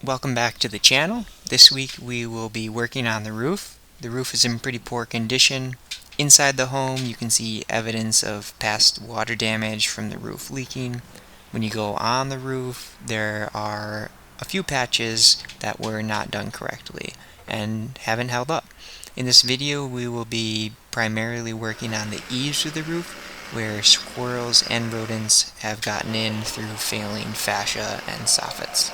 Welcome back to the channel. This week we will be working on the roof. The roof is in pretty poor condition. Inside the home you can see evidence of past water damage from the roof leaking. When you go on the roof, there are a few patches that were not done correctly and haven't held up. In this video we will be primarily working on the eaves of the roof, where squirrels and rodents have gotten in through failing fascia and soffits.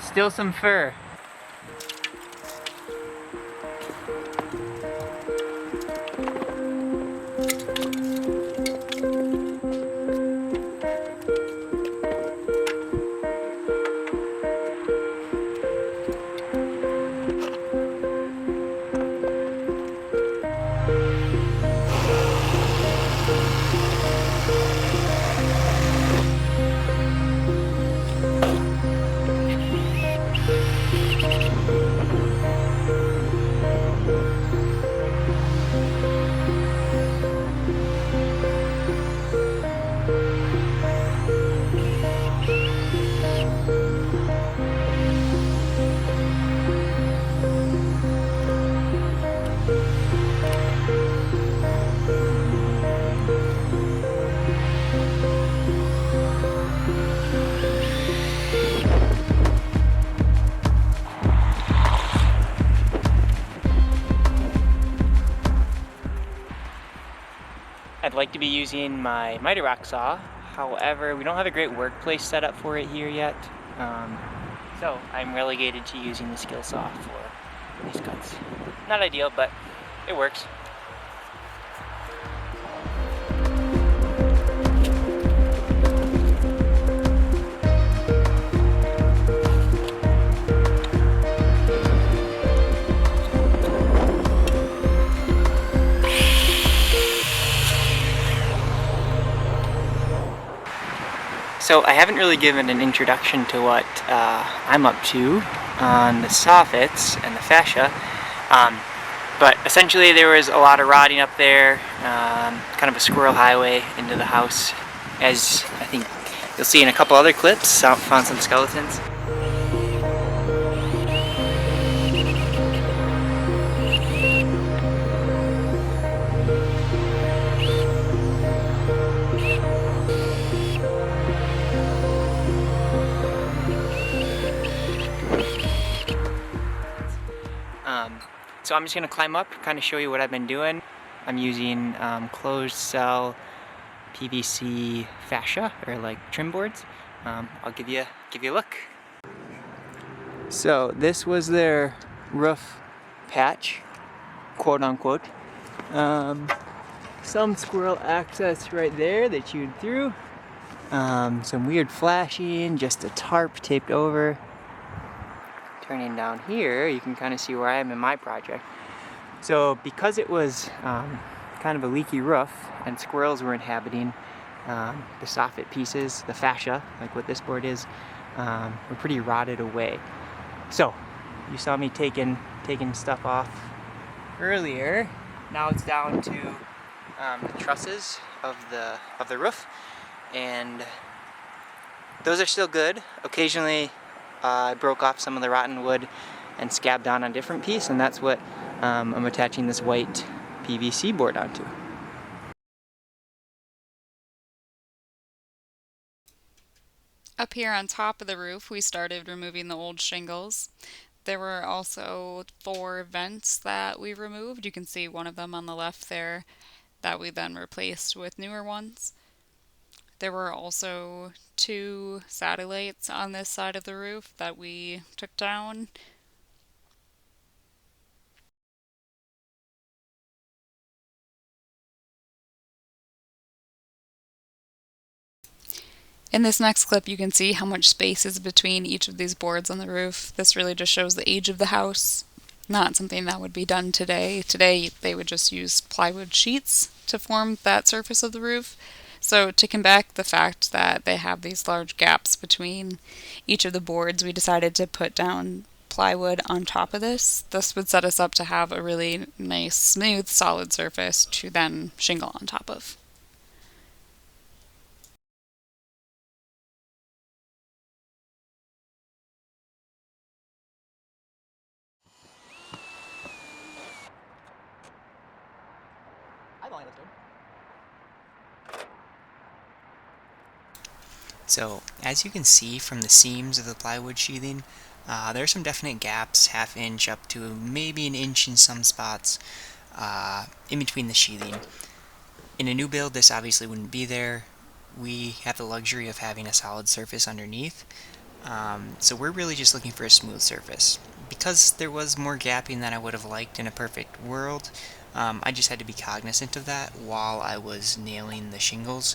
Still some fur. I'd like to be using my Mighty Rock saw. However, we don't have a great workplace set up for it here yet. So I'm relegated to using the skill saw for these cuts. Not ideal, but it works. So I haven't really given an introduction to what I'm up to on the soffits and the fascia, but essentially there was a lot of rotting up there, kind of a squirrel highway into the house, as I think you'll see in a couple other clips. Found some skeletons. So I'm just going to climb up, kind of show you what I've been doing. I'm using closed cell PVC fascia, or like trim boards. I'll give you a look. So this was their roof patch, quote unquote. Some squirrel access right there they chewed through. Some weird flashing, just a tarp taped over. Turning down here, you can kind of see where I am in my project. So because it was kind of a leaky roof and squirrels were inhabiting the soffit pieces, the fascia, like what this board is, were pretty rotted away. So you saw me taking stuff off earlier. Now it's down to the trusses of the roof, and those are still good. Occasionally I broke off some of the rotten wood and scabbed on a different piece, and that's what I'm attaching this white PVC board onto. Up here on top of the roof, we started removing the old shingles. There were also 4 vents that we removed. You can see one of them on the left there that we then replaced with newer ones. There were also 2 satellites on this side of the roof that we took down. In this next clip, you can see how much space is between each of these boards on the roof. This really just shows the age of the house. Not something that would be done today. Today, they would just use plywood sheets to form that surface of the roof. So to combat the fact that they have these large gaps between each of the boards, we decided to put down plywood on top of this. This would set us up to have a really nice, smooth, solid surface to then shingle on top of. So, as you can see from the seams of the plywood sheathing, there are some definite gaps, half inch up to maybe an inch in some spots, in between the sheathing. In a new build, this obviously wouldn't be there. We have the luxury of having a solid surface underneath, so we're really just looking for a smooth surface. Because there was more gapping than I would have liked in a perfect world, I just had to be cognizant of that while I was nailing the shingles.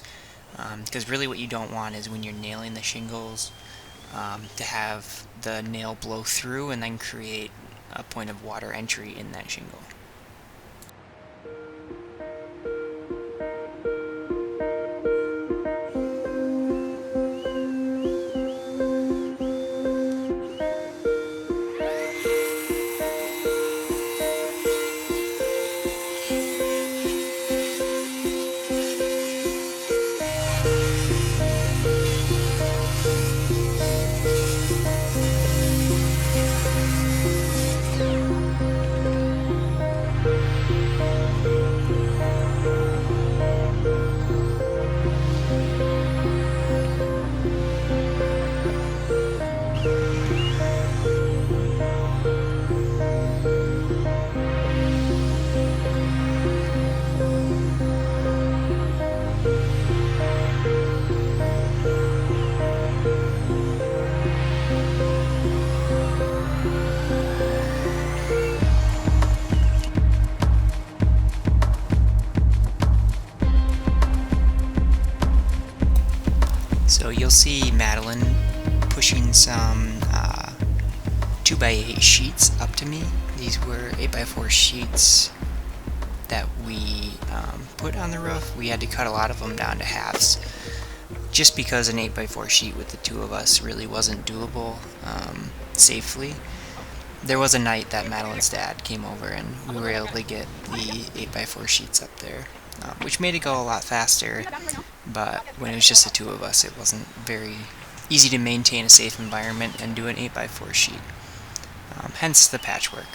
Because really what you don't want is when you're nailing the shingles to have the nail blow through and then create a point of water entry in that shingle. So you'll see Madeline pushing some 2x8 sheets up to me. These were 8x4 sheets that we put on the roof. We had to cut a lot of them down to halves just because an 8x4 sheet with the two of us really wasn't doable safely. There was a night that Madeline's dad came over and we were able to get the 8x4 sheets up there, which made it go a lot faster, but when it was just the two of us, it wasn't very easy to maintain a safe environment and do an 8x4 sheet. Hence the patchwork.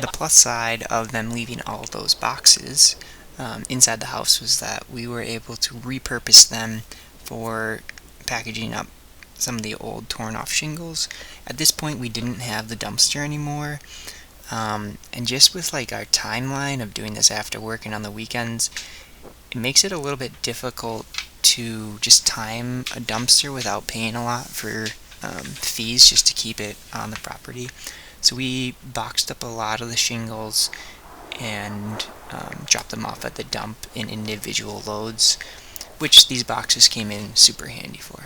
The plus side of them leaving all those boxes inside the house was that we were able to repurpose them for packaging up some of the old torn off shingles. At this point we didn't have the dumpster anymore, and just with like our timeline of doing this after work and on the weekends, it makes it a little bit difficult to just time a dumpster without paying a lot for fees just to keep it on the property. So we boxed up a lot of the shingles and dropped them off at the dump in individual loads. which these boxes came in super handy for.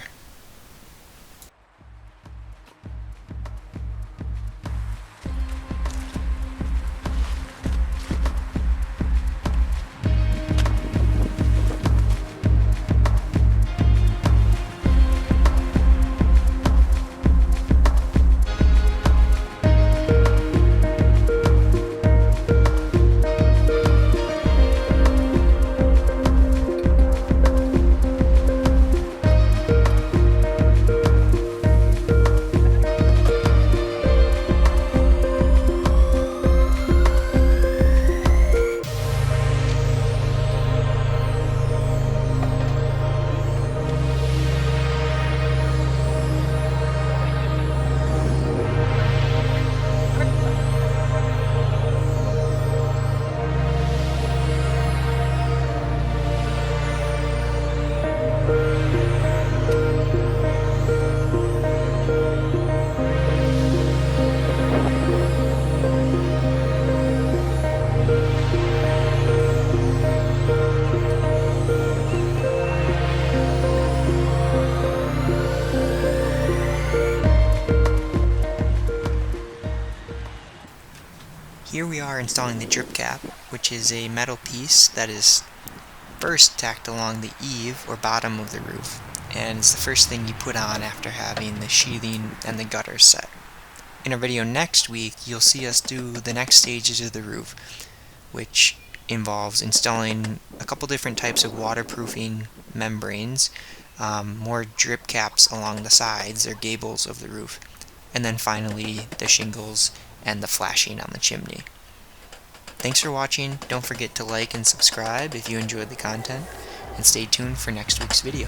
Here we are installing the drip cap, which is a metal piece that is first tacked along the eave or bottom of the roof, and it's the first thing you put on after having the sheathing and the gutters set. In our video next week, you'll see us do the next stages of the roof, which involves installing a couple different types of waterproofing membranes, more drip caps along the sides or gables of the roof, and then finally the shingles and the flashing on the chimney. Thanks for watching. Don't forget to like and subscribe if you enjoyed the content, and stay tuned for next week's video.